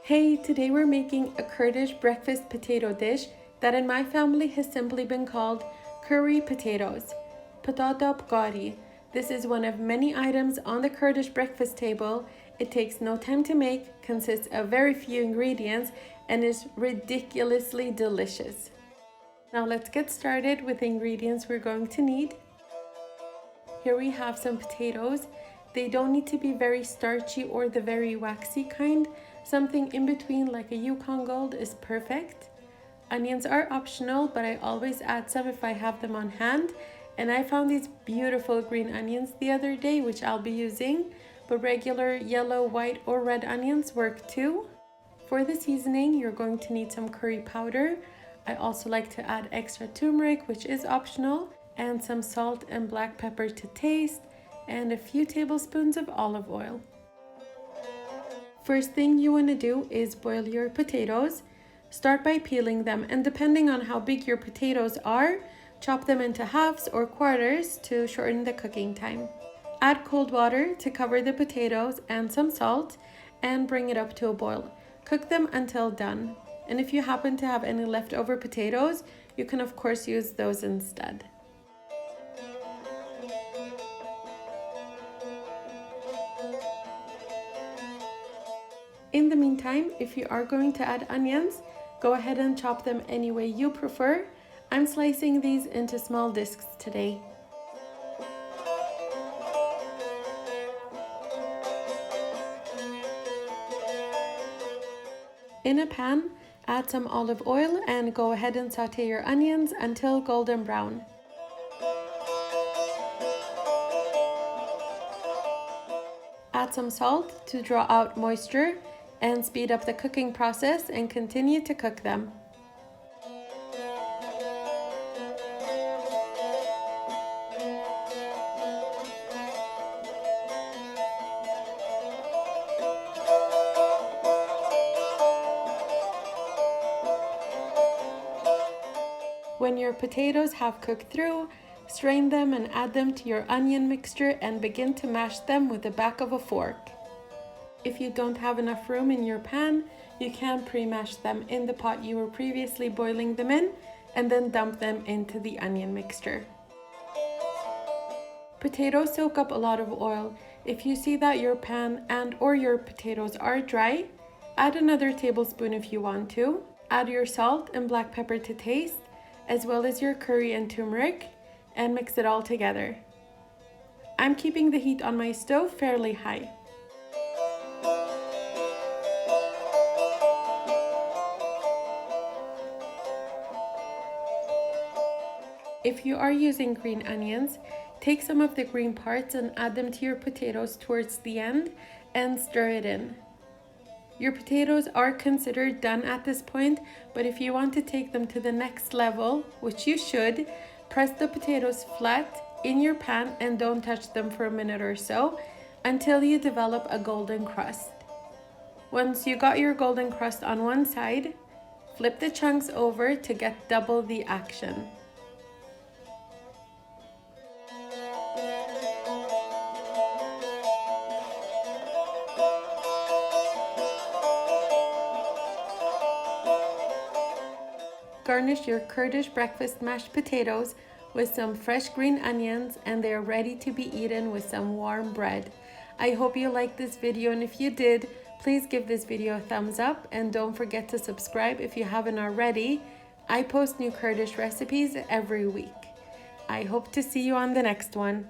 Hey, today we're making a Kurdish breakfast potato dish that in my family has simply been called curry potatoes. Petat karî. This is one of many items on the Kurdish breakfast table. It takes no time to make, consists of very few ingredients, and is ridiculously delicious. Now let's get started with the ingredients we're going to need. Here we have some potatoes. They don't need to be very starchy or the very waxy kind. Something in between like a Yukon Gold is perfect. Onions are optional, but I always add some if I have them on hand. And I found these beautiful green onions the other day, which I'll be using, but regular yellow, white, or red onions work too. For the seasoning, you're going to need some curry powder. I also like to add extra turmeric, which is optional, and some salt and black pepper to taste, and a few tablespoons of olive oil. First thing you want to do is boil your potatoes. Start by peeling them, and depending on how big your potatoes are, chop them into halves or quarters to shorten the cooking time. Add cold water to cover the potatoes and some salt, and bring it up to a boil. Cook them until done. And if you happen to have any leftover potatoes, you can of course use those instead. In the meantime, if you are going to add onions, go ahead and chop them any way you prefer. I'm slicing these into small discs today. In a pan, add some olive oil and go ahead and saute your onions until golden brown. Add some salt to draw out moisture and speed up the cooking process, and continue to cook them. When your potatoes have cooked through, strain them and add them to your onion mixture and begin to mash them with the back of a fork. If you don't have enough room in your pan, you can pre-mash them in the pot you were previously boiling them in, and then dump them into the onion mixture. Potatoes soak up a lot of oil. If you see that your pan and/or your potatoes are dry, add another tablespoon if you want to. Add your salt and black pepper to taste, as well as your curry and turmeric, and mix it all together. I'm keeping the heat on my stove fairly high. If you are using green onions, take some of the green parts and add them to your potatoes towards the end and stir it in. Your potatoes are considered done at this point, but if you want to take them to the next level, which you should, press the potatoes flat in your pan and don't touch them for a minute or so until you develop a golden crust. Once you got your golden crust on one side, flip the chunks over to get double the action. Garnish your Kurdish breakfast mashed potatoes with some fresh green onions, and they are ready to be eaten with some warm bread. I hope you liked this video, and if you did, please give this video a thumbs up and don't forget to subscribe if you haven't already. I post new Kurdish recipes every week. I hope to see you on the next one.